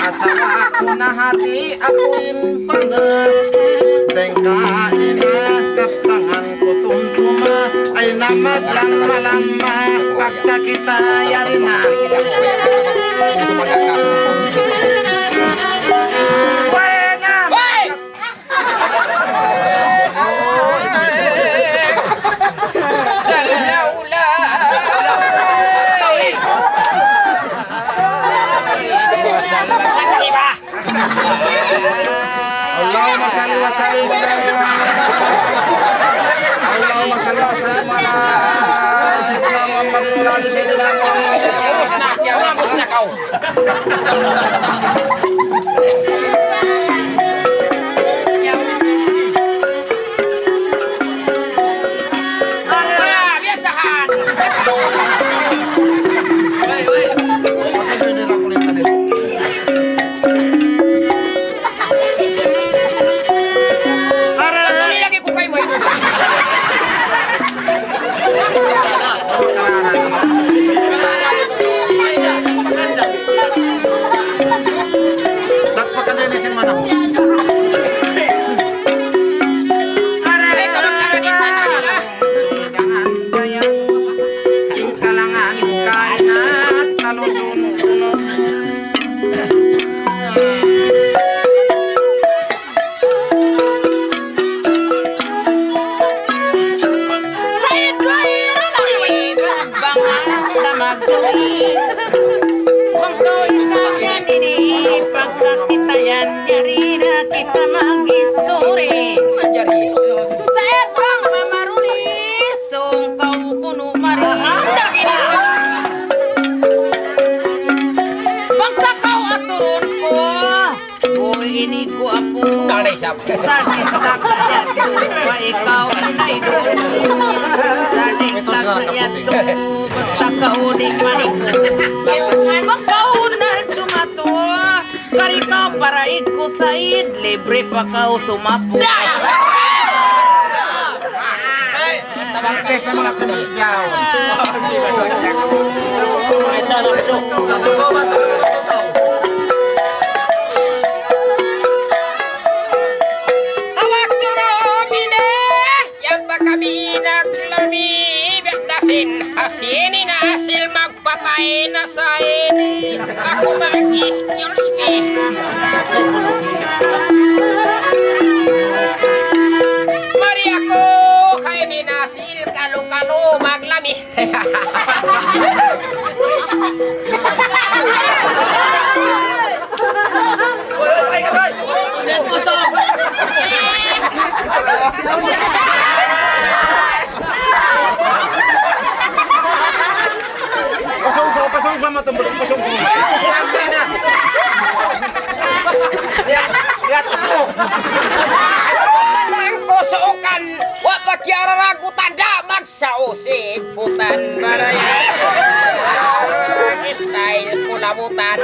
Asawa ko na hati ako'y pangat Tengkain na katangan ko tumtuma Ay namaglang malama Pagka kita yari na Buena! Salaula! Allahumma salli wa sallim Allahumma salli wa sallim Sayyidina Muhammad wa ala Sayyidina Muhammad Musna kau biasahan Sarjit takayat wa ikaw inay do Sarjit takayat basta kauning maniku Magkaon na tumato Kari ka para iko said Libre pa kau sumapo Tabangkes na mga kumisyaw Satu bawa Asini na asil magpatay na sa ini Ako mag-excuse me Mari ako kay ni nasil kalu-kalu maglami Pasong ba matambal? Pasong ba? Lihat na. Lihat ako. Walang kusukan. Wa pagyara ragutan da magsausig putan baraya. Style kulabutan.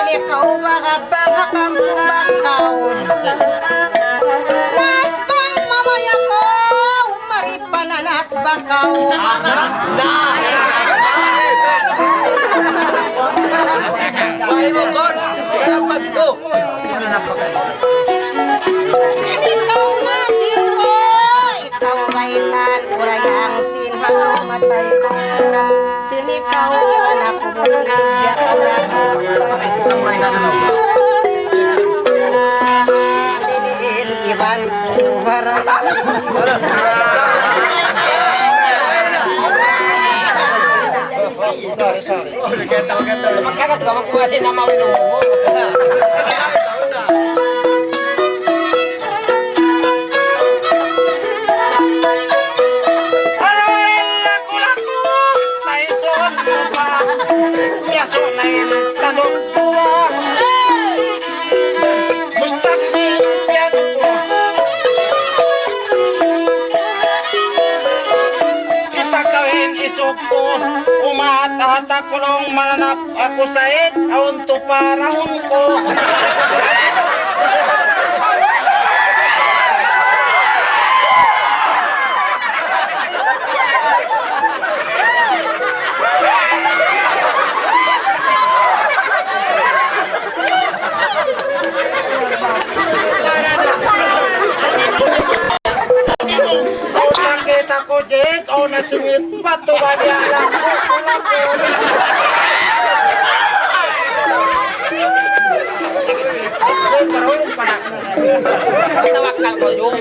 Ikaw baka kamumbakaw Lastang mamaya ko Maripananak bakaw Ay mo kon, dapat ko. Ikaw na sinmo Ikaw baitan Urayang sinhaw matay ko Sinikaw anak ko buti Lilin iban baray. Sorry. Magkagat ka, magkumasin na mawin mo. Umahata ko nung mananap ako sa aun to parahon ko. Nakita ko jet o nasingit bato ba niya lang ko. Parang panak na. Tawakal mo yung.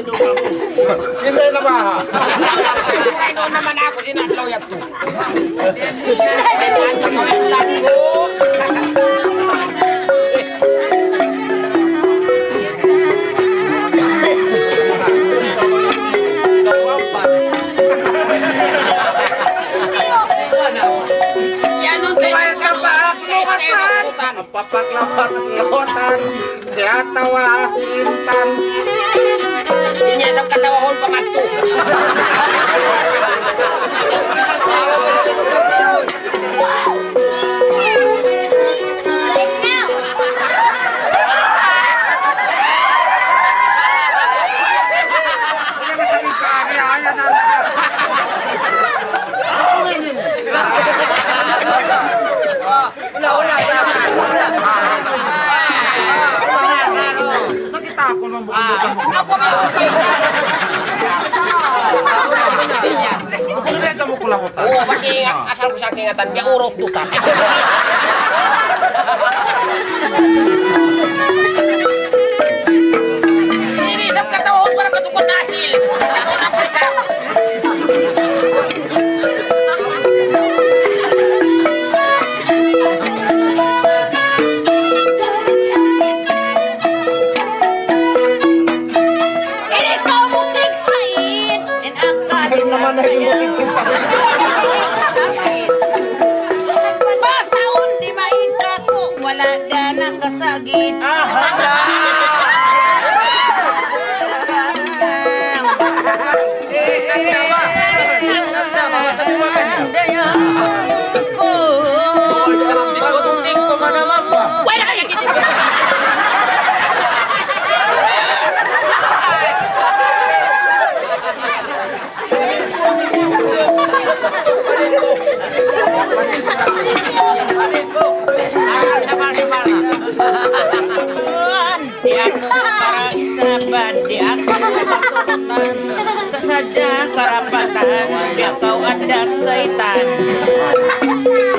Hindi na ba ha? Ano naman ako sinatlaw yan to. Ang laki ko. Papaklapat-lapan, kaya tawa hintan. Inya sa katawahon pamanto. Nakita ako nung bukod-bukod mo. Bukod-bukod mo kula ko Oo, pati asal ko sa kingatan, dia urot tutan. Ini sab katawahon para katukon nasil. Katukon Afrika. Basaon di main kako wala ka nakasagid. Wala kaya kita. Di ako para isaban, di ako masutan. Sa sadya karapatan, di ako adat saitan.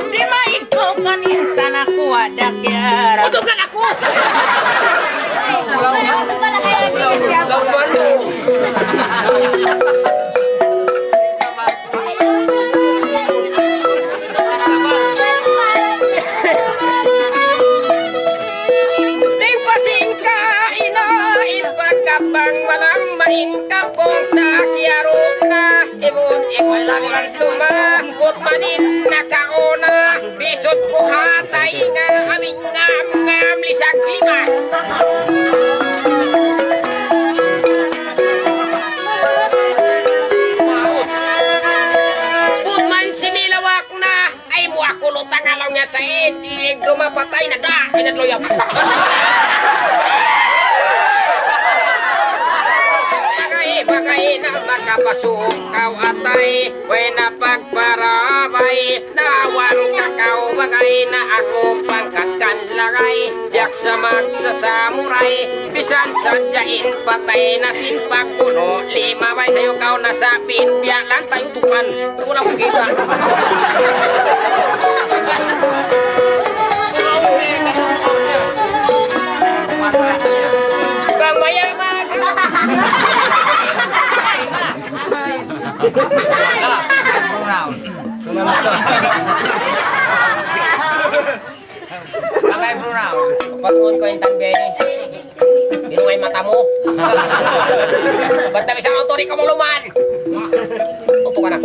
Di maikaw kanintan ako adak yara. Utugan ako. Kampung tak yaruna ibut ikulang tumangkut manin nakaona bisut ko hatay nga aming ngam lisag lima. Putman similawak na ay mo ako lutang alaw niya sa idig dumapatay na da pinadloyap. Bagay na makapasok kau atay way na pagparabay nawang kakao bagay na ako pangkat kanlagay yak sa magsasamuray bisan sadyain patay na sinpak puno lima bay sayo kau nasapit biyalan tayo tupan sa unang kita. Sumanod ka. Abay, Bruno. Patungon ko yung tanggay. Binuhay mata mo. Ba't na isang auto, di ka maluman? Tuto ka na.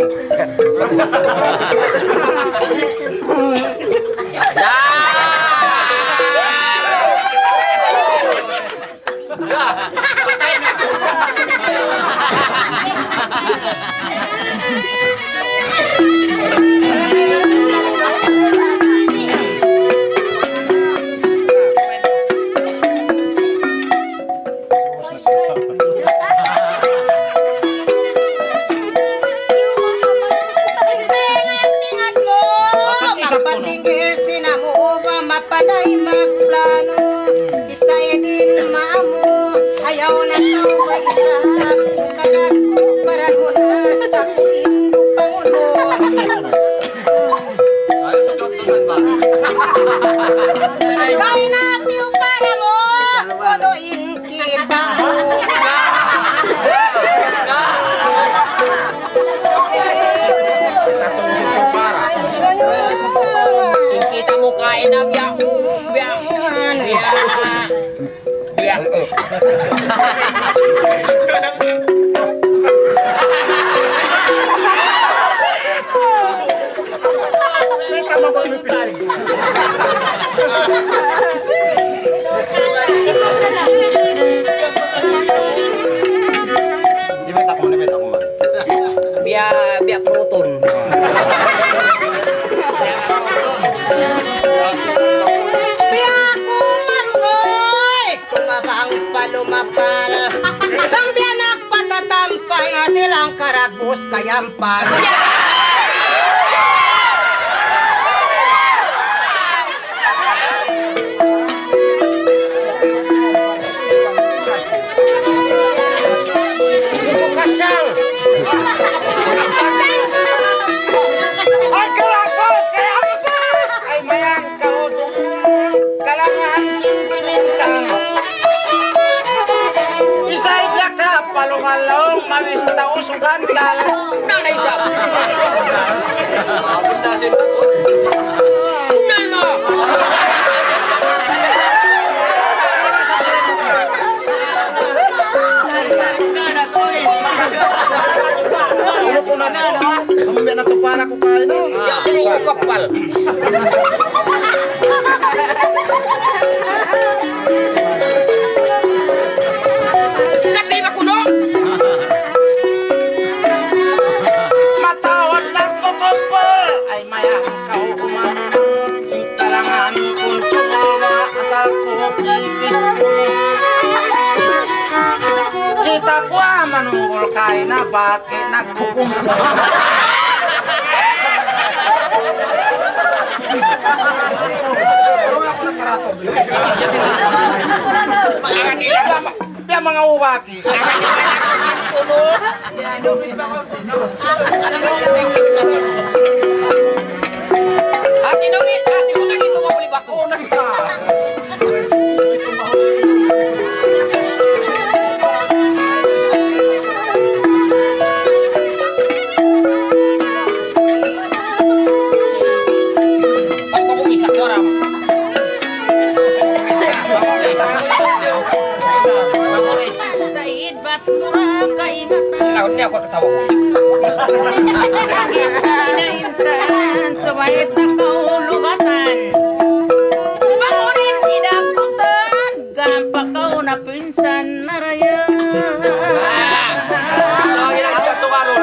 Tingnan mo, mapatinggil sinamo ba mapaday magplano. Isa'y din maamo, ayaw na tawa isa. Kagat ko para munas, tapuin mo pangulo. Gawin natin yung para mo, punuin kita mo. Nasusunod ko para. Yung kita mo kain na biya. Biya. Biya. Biya. May tama ba yung tayo? Di ba tako man? Biya. Biya proton. Kaya kung marugoy, kumabang palumapal. Ang biyanak patatampal na silang karagos kayampal. Susukasang. Ay, kalapos! Kaya pa! Ay, mayan, kaudong kalangan sentimental. Isa'y ka, palungalong, mawista o sugandal. Nanay siya. Abot na siya. Nanay mo. Ano po na to? Mamaya na to para ko kain. Yan, tinigil kapal. Katay ba kuno? Matawad na po kupol. Ay, mayang kaukumas. Yung talangan kong tumawa, asal ko pipis ko. Kita ko manunggol kain na bakit nagkukumpul. Mga mga ubaki. Ati nungi, ati ko na dito mabuli ba ko? Pag kumisak ko ram. Said ba't mura kaingatan? Laon niya ako katawa ko. Inaintan, sumait na kaulugatan. Bangunin inabutan, gampakaw na pinsan na raya. Lagi lang siya sukaron.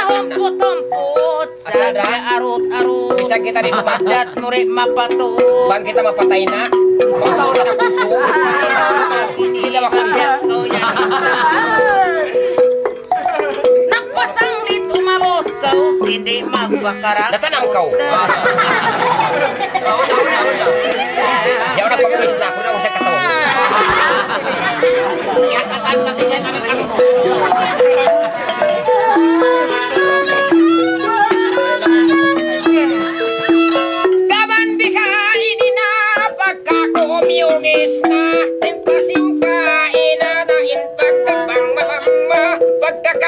Humpot-humpot, sabi arot-arot. Bisa kita di rumah. Dat murid mapato. Bang kita mapatay na. Kau tahu na puso. Hindi ba kanya? Nagpasang lito mabot kau, sindi magbakarap. Natanam kau. Ya udah pagkawis na ako na ako sa katawa. Siya katan kasi siya naman. Gaban bika ini na pagkakumiungis na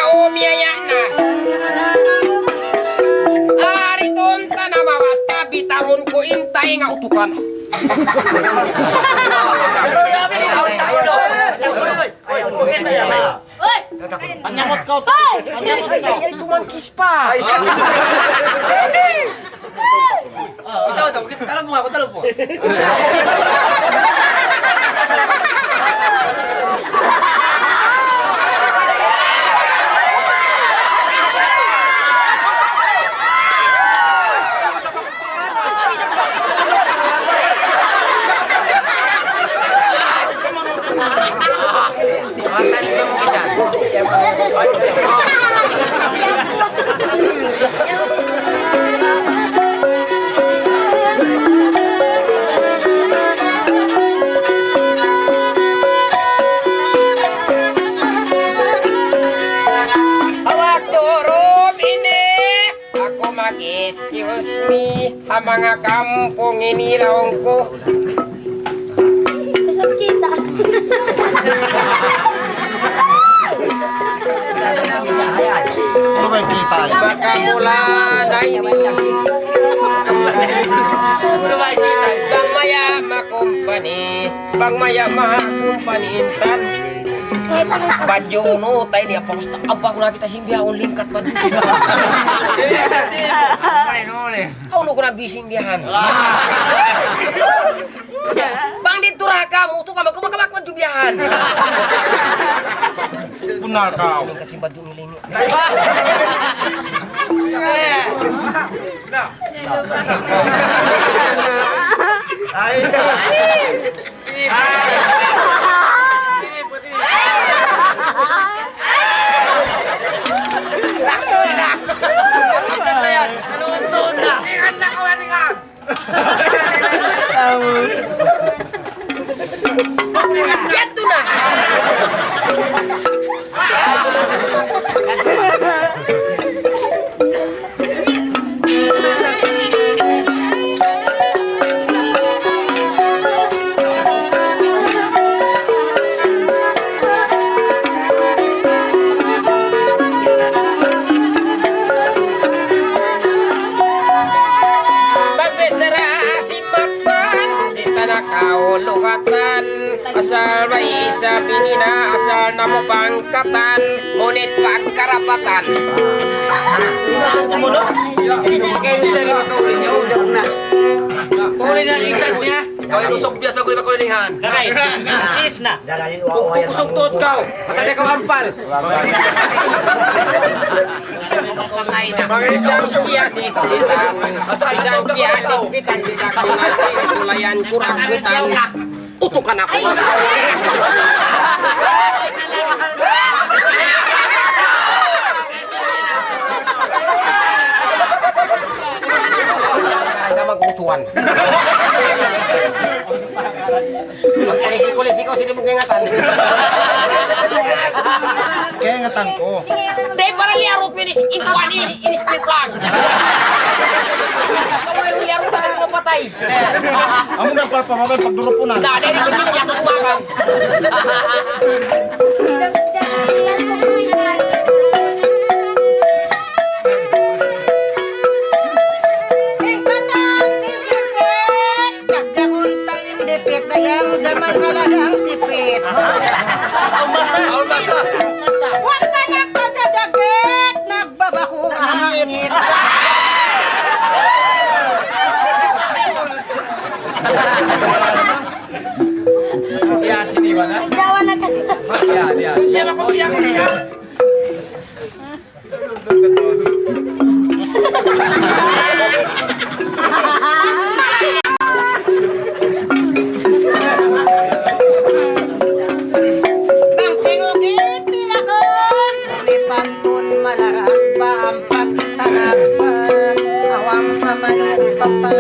tao miyaya na. Ariton tanabawas bitaron ko intay nga utukan. Panyakot ka. Panyakot ka. Ay tumangkis pa. Talong mo ako, talong mo. Hawak turun ini aku mag-excuse me ang mga kampong inilaw ko. Kasap kita. Ano ba yung kita? Baka mula na ini Bang maya makumpani Bang maya makumpani intan Badyo uno tayo di apa gusto apa ko na kita simbiyaon lingkat badyo Ano ko nagbisimbiyahan Bang dito raka mo to ka magkumakabak badyo biyahan Benar kau. Lingkat si badyo nila ini Yato na Pagbesara si Makpan di tanah kaulukatan asal bayi sa pinina asal namo pangkatan ngunit pagkarapatan Puli na ingkat niya. Ikaw yung usok bias bago yung makulinihan. Kusok tuot kau. Masaya kau ampal. Mga isang kiyasik isang kiyasik pitang kita kinasi sulayan kurang utang utukan ako Kaya magkusuan Magkulisi-kulisi ko sini mong ingatan Kaya ingatan ko. Dahil para liarot mo ikuan in-strip lang Kaya liarot na mo patay Amo nagpapamabay pag durupunan. Nah, dari kuning yang kumakan Ingkatan si Sipit, jagjaguntain dipit na yang zaman halagang sipit. Aul basa. Huwag ka nagpajajagit, nagbabaho ang hangit. Yan, siniwa na. Jawa na ka. Yan, yan. Siapa kau yang dia? Bang tingugit tilakon, ulipantun malarag ba ang pakitanagpan, awang pamanong papa.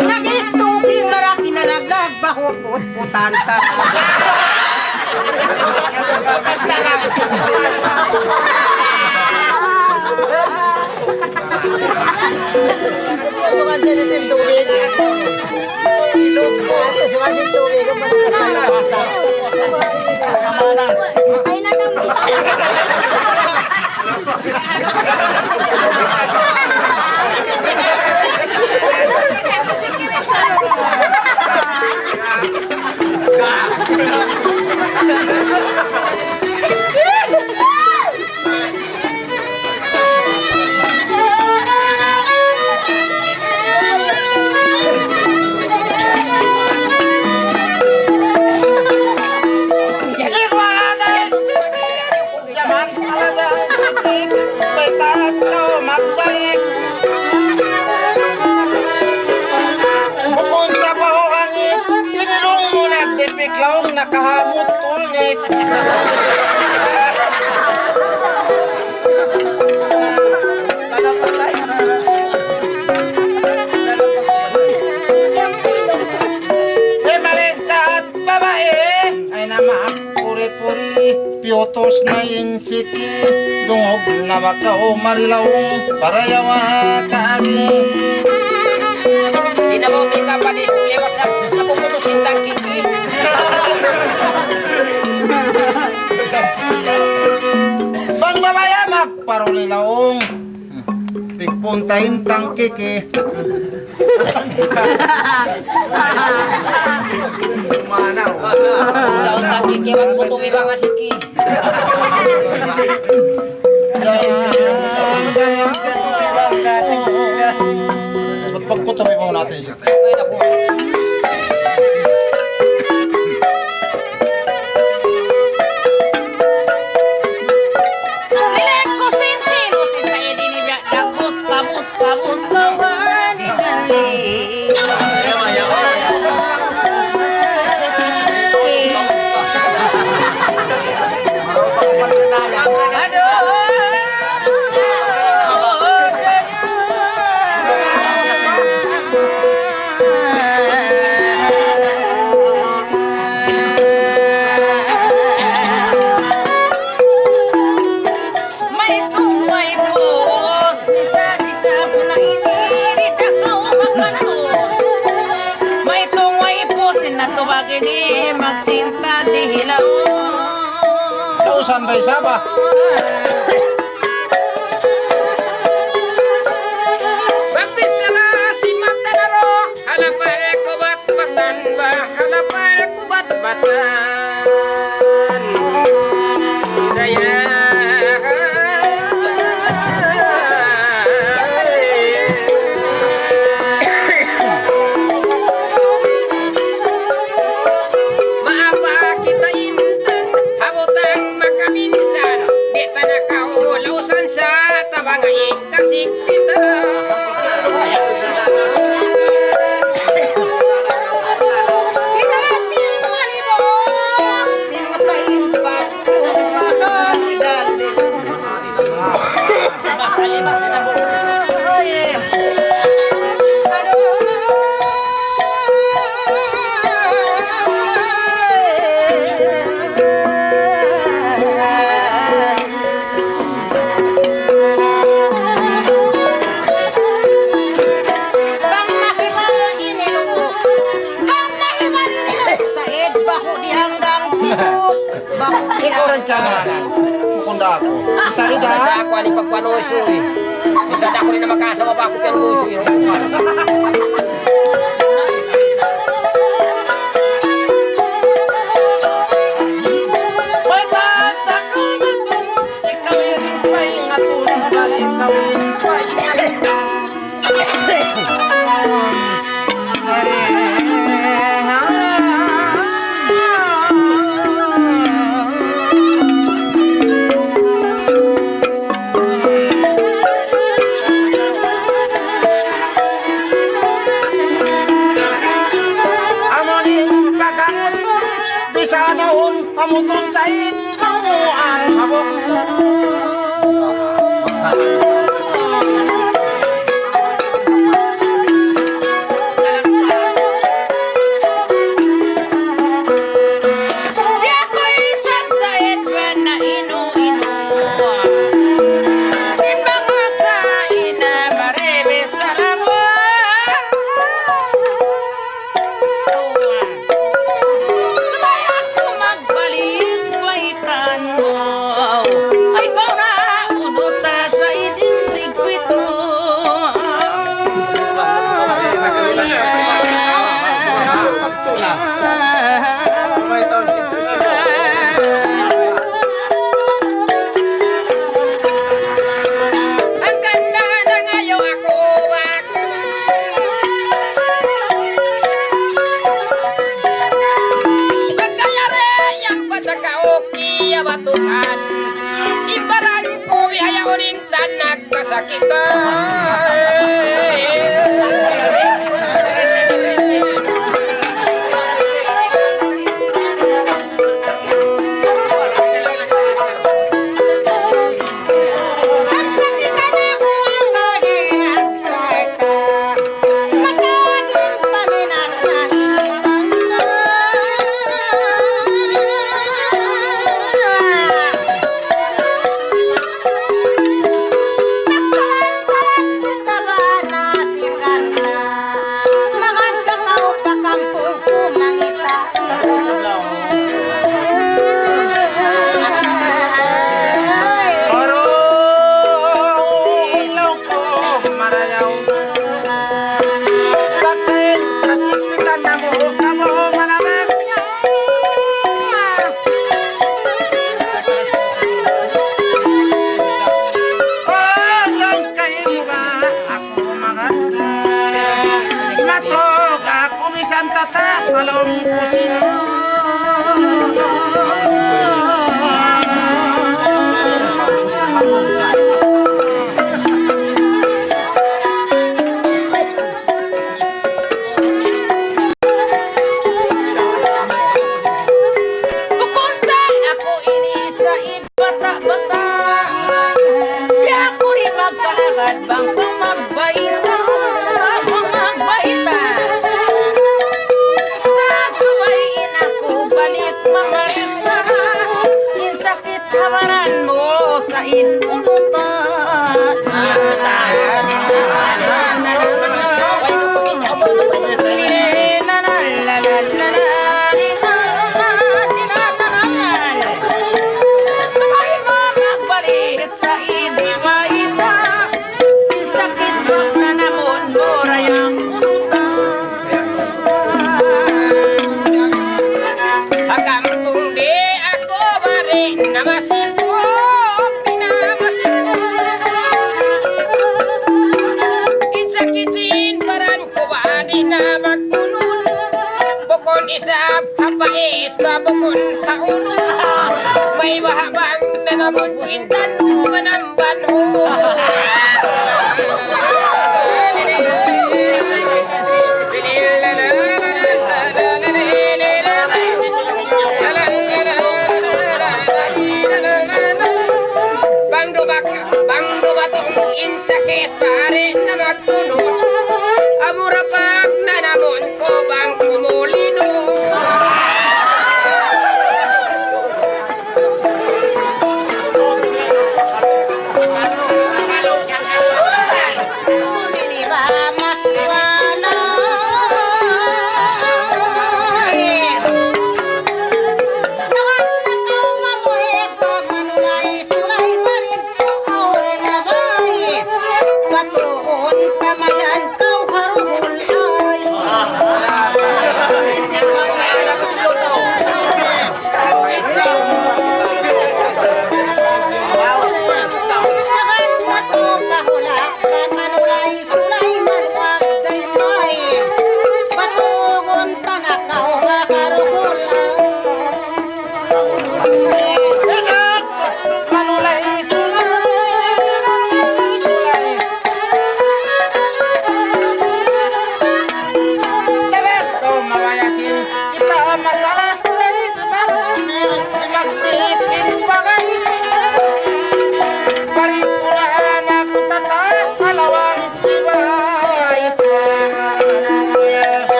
Nagistuking marak inalaglag, bahuput-putan tarap. Sukan sa nisin tubig. Ilog ko. Sukan sa tubig. Ang manang kasal. Ay, nakang kita. magbalik, baitan ka magbalik. Bukod sa pauhangit, pinilong mo nagdipiklaw, nakahamot tulnik. Piotos na insiki, dungog na makao marilawong parayawa kaagi. Di na mo kita pa display sa puputusin tang kiki. Bang babaya magparulilaong, tigpuntahin tang kiki. Sumanaw. Sa untang kiki wag putong ibang asiki. Pagpagputoy mo natin siya. Ay naku. Lilek ko sentino si sa edinibya dagos pabus kawani gali. May tuway pos, isa-isa po na inirit ako makanos. May tuway pos, sinatubag ini magsinta di hilaw. Lausan ba isa ba? Magbisa na si Matanaro, halapan ko bat-batan ba? Halapan ko bat-batan. Daya. Maapa kita inten, habutang makabinisan. Di tanah kau lausan sa tabangaing kasik kita. Pinasin mo alibo, dinusain pa mahali gali. Bang mahiwalay inilu, bang mahiwalay inilu, saed baho di hanggang puto, baho di Ikaw rin ka hanggang naman. Kunda ako. Isa rin Sa ha? ako ani pagpanuso eh. Isa na ako rin na makasawa ba ako pero luso eh. Baitan ka matulog, ikaw yun pa'y ngatulog, ikaw yun pa'y Amonin pagangutong, bisa naon pamutong sa inauan habok. di ako'y sasaed ba na inu-inu. Simbang makain na marebes sa labuan. Sumaya ko magbalik, may Sabi ayaw rin tanak kasakitan. Babukon hauno may mahabang nanamon pintan manamban ho bang dubatong insakit pare na magpuno amurapag nanamon ko bang kumulino.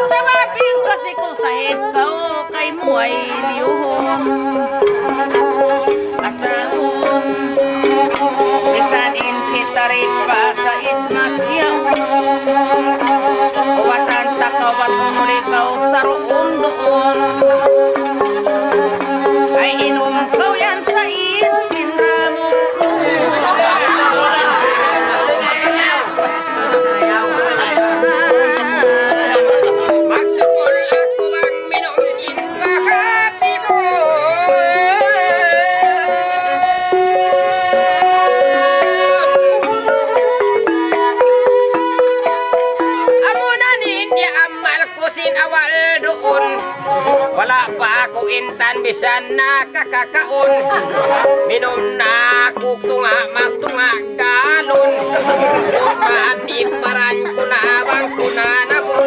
Sa mabing kasi ko sa head ko kay mo ay liuho Asahon Lisanin kita rin pa sa itmatyaw Uwatan takawat umulikaw sa roon doon Ay inom kau yan sa itsin ramukso Magsukol ako ang minumkin bahati ko Amo na ninya amal ko sinawal doon Wala pa ako intan bisan nakakakaon Minom na ako tunga magtunga galon Tumaan imparan ko na abang ko na nabon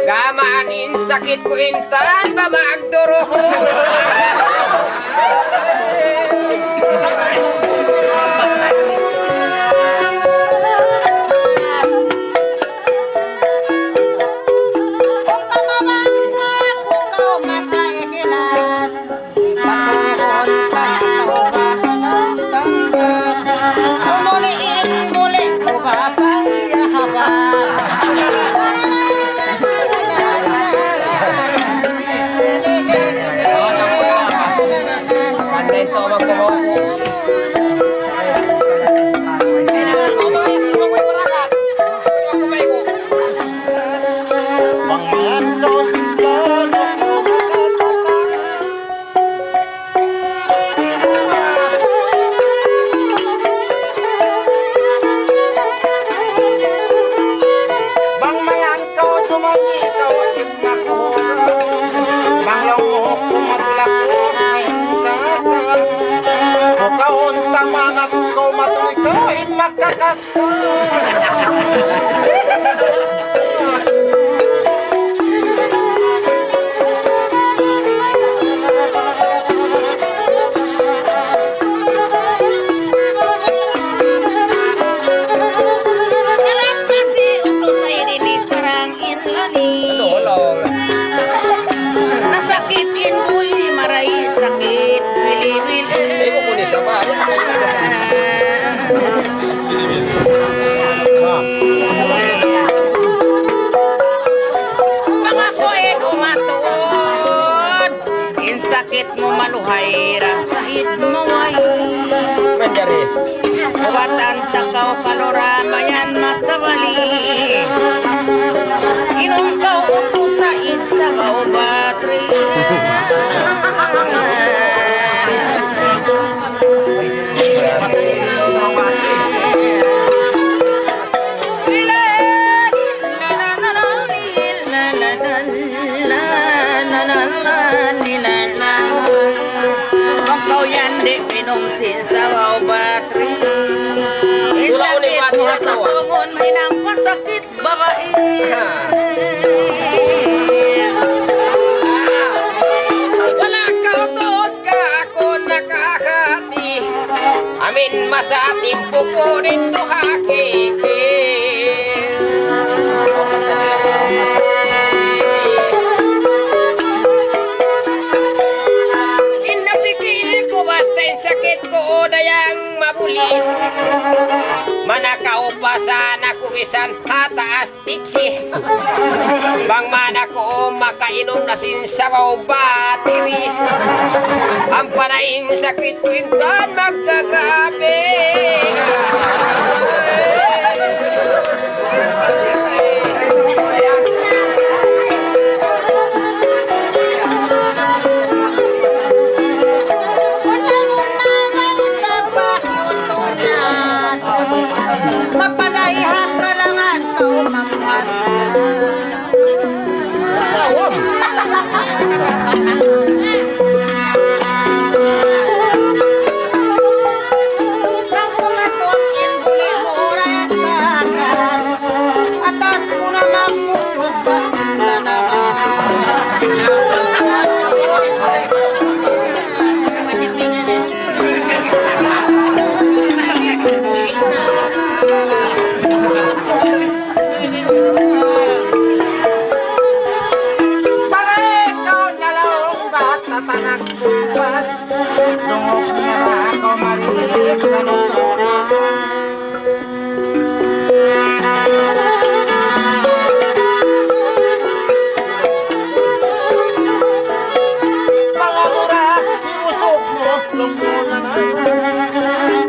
Gamanin sakit ko intan ba magduruhon Kung pamamangka kung kau makahilas Patuon ka na ubahan tanggas Umuliin muli ubapang yahabas Contento magkumawas. Bangmayan daw simplado Bangmayan ko tumangi ikaw at makuhulas Banglang mo kumatulak ko intakas Bukaon tamangat ko matuloy ko in makakas ko Dalam pasi untuk saya ini sarang inlani Tolong Nasakitin ko maray sakit Wili-wili Ibu ko ni sama Mga ko'y umatod Insakit mo maluhay Rasahid mo ay Manjari Buwatan takaw panorama yan matabali Inom kau untuk said sa bau batri Kau yan di minum sin sa bau batri Isakit mo sa sungon may nang pasakit babae Wala ka utot ka ako nakakati Amin masatim po ko dito hakiki Inapikil ko basta yung sakit ko dayang mabuli Manakaw pa sana kumisan hataas tiksi Bang mana ko makainom na sinsabaw bateri Ang panaing sakit ko intan magkagabi Mapadaihan kalangan kau mampas Sang kumatuak in sa tanak kumpas dungog na ba ako marinig kanutunan mga mura usok mo lumunan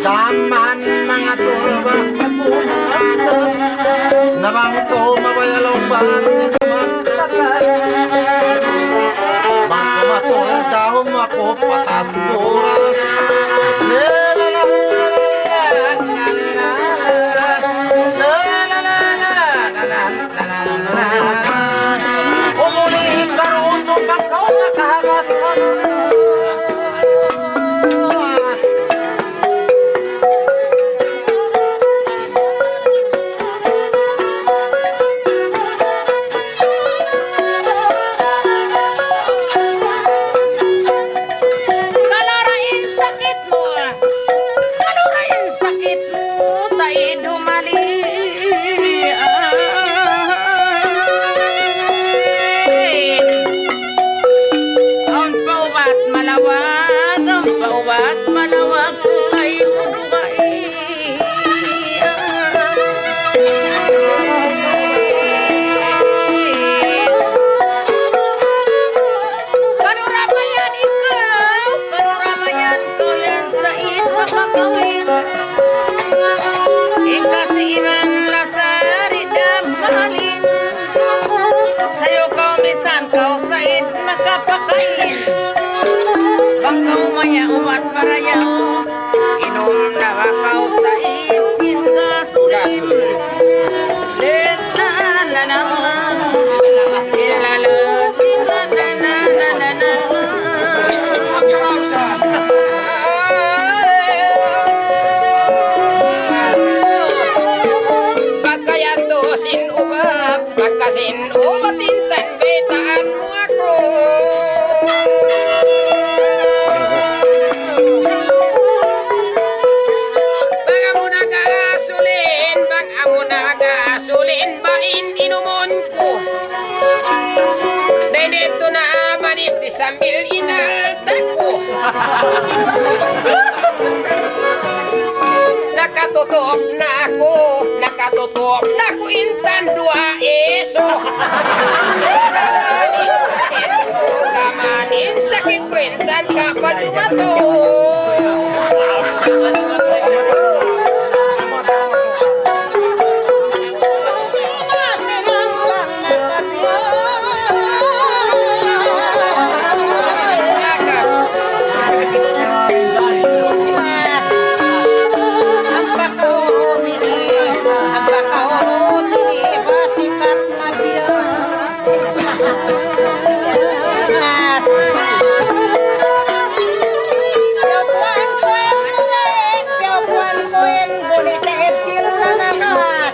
daman mga tulba kapunas nabang ko mabayalong bang tatas bang kumatul dahon ako patas buras umuli sa runo bakaw nakahagas Kalarain sakit mo. Kalarain sakit mo sa idumali. Ang paubat malawag, ang paubat malawag ay budugain. Panuramayan ikaw, panuramayan ko yan sa makakawin. Ikasiman lasari damalin. Sa'yo kaumisan kau said makapakain. Bangkaw maya umat marayaw. Inom na bakaw said sin gasolin. Pagkayantusin ubab, pagkasin ubatintan betaan mo ako. Bag amo nagasulin, bain inumon ko. Dito na manis di sambil inalta ko. Nakatutok na ako intan dua eso. Kamanin sakit ko intan kapag dumato.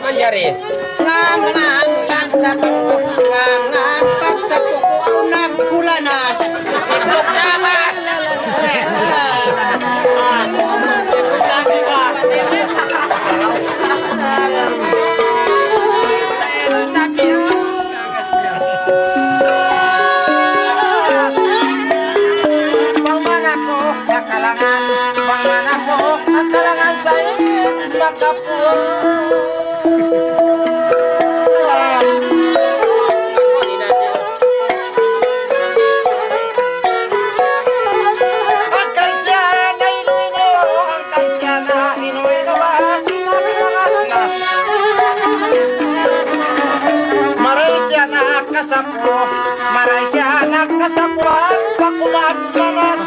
Manjari. Ngangan pagsapo ko ang nagkulanas. Itlog damas. Pangmanako nakalangan pangmanako nakalangan said makapuan Angkan siya na inuino, angkan siya na inuino, basti na pinangaslas. Maray siya nakasapo, maray siya nakasapo, ang pakulat manas.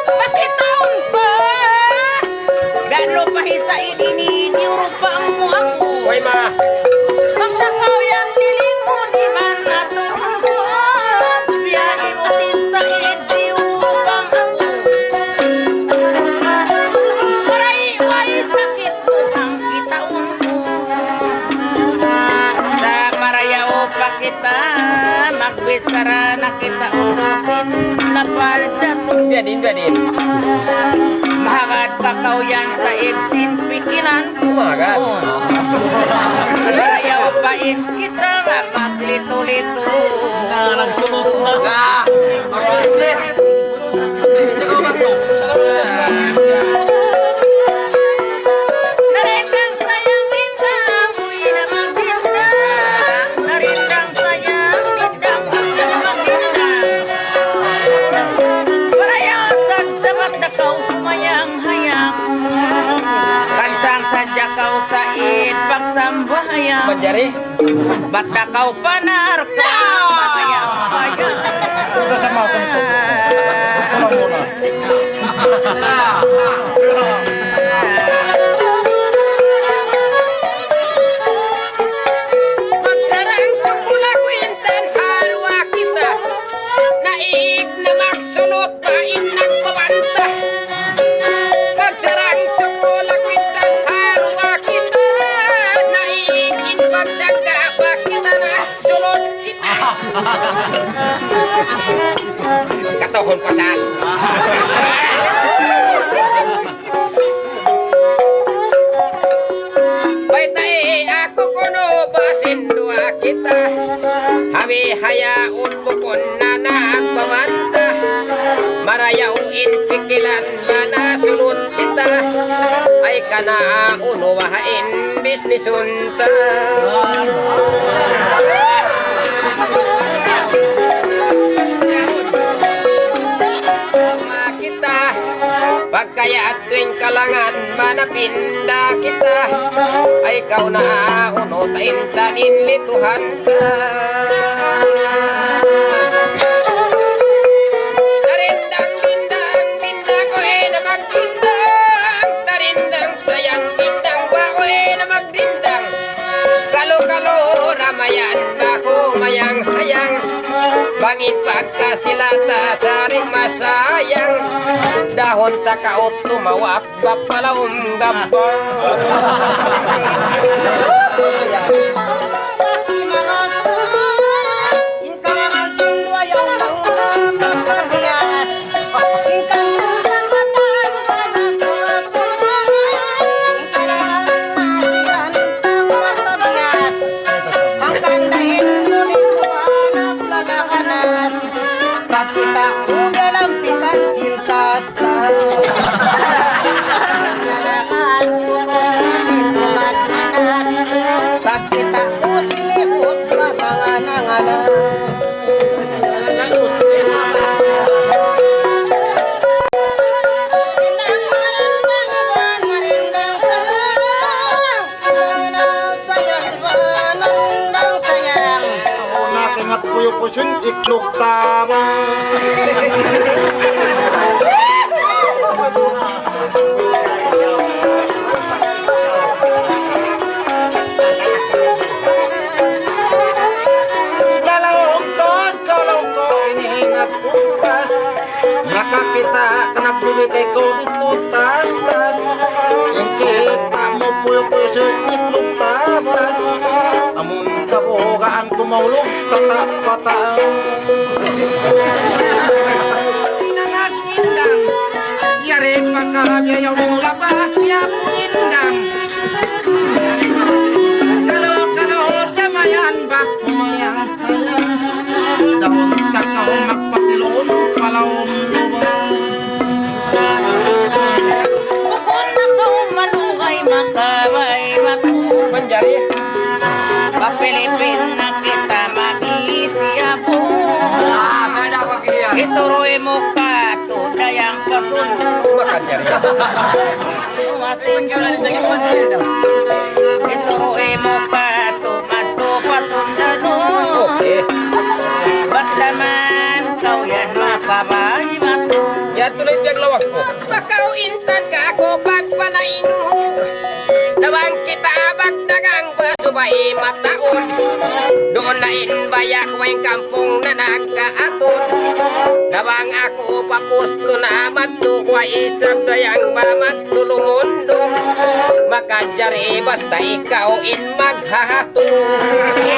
Bakit taon pa? Gano pahisa idininyuro pa ang mo ako. Hoy ma. Magtakaw yan nilingo di man natulungan. Biyahe mo din sa idiuro pang ako. Maray-way sakit mo ang kitaon ko. Sa marayaw pa kita, Isara na kita urusin na paljato. Biadin. Mahagad kakao yan sa eksin pikilan ko. Mahagad? Ayaw pain kita nga maglito-lito. Nang sumok na. Business. Business na kaumat ko. Narindang sayang bintang, buhay na magbintang. Narindang sayang bintang, buhay na magbintang. Parayasan sa magdakaw, humayang-hayang. Kansang sadya kau said pagsambayang. Panjari? Ba't dakaw panarpa, bayang-bayang. Punta sa mga ganito. Ito lang muna. Magsarang sukula kwintan harwa kita. Naig na magsulot pain ng pabanta. Magsarang sukula kwintan harwa kita. Naigin pagsangga pa kita nagsulot kita. Katohon pasan. Baitay ako kuno basin dua kita. Hawi hayaun bukon na nagpamanta. Marayauin pikilan mana sulut kita. Ay kana uno wahain bisnis unta. Kita pagkaya tuwing kalangan manapinda kita ay kau na uno taintanin lituhan ta. Tarindang bindang bindang oe na magdindang. Tarindang sayang bindang ba oe na magdindang. Kalo-kalo ramayan bako mayang-hayang. Bangin pagkasilata saring masayang. Dahon takaot tumawap papalaong gabang. Kita udah lampitan sintas nalakas putus sinuman manas pag kita usinibut mapanganangalan Ingat puyo pusun ikluk tabang. Kalau ini nagpupas, maka kita kena bibit eko dito tas. Yang kita mau puyo pusun ikluk tabas. Amun kabukaan kumaulog tetap patang. Pinangagindang yari pagkabiyayaw ng labah ya punindang. Kalau damayan ba kumayang dahon takaw magpatilon palawom lubang. Bukon na kau malungay makabay matu. Panjari? Papilipin na kita mag-iisiyapo. Saya dapat dia. Isuroy mo ka tudayang pasundo. Makan jari. Umasin isuroy mo ka tumato pasundalo. Oke. Ba't naman kau yan makabay matu. Ya tuloy piyag lawak ko. Bakaw intan ka ako pagpanainghog. Nawang kita bagdagang basubay mataon. Doon na inbayak wayang kampong na nagkaaton. Nawang ako papusto na matukway isab dayang mamatulumundong. Makajari basta ikaw in maghahatong.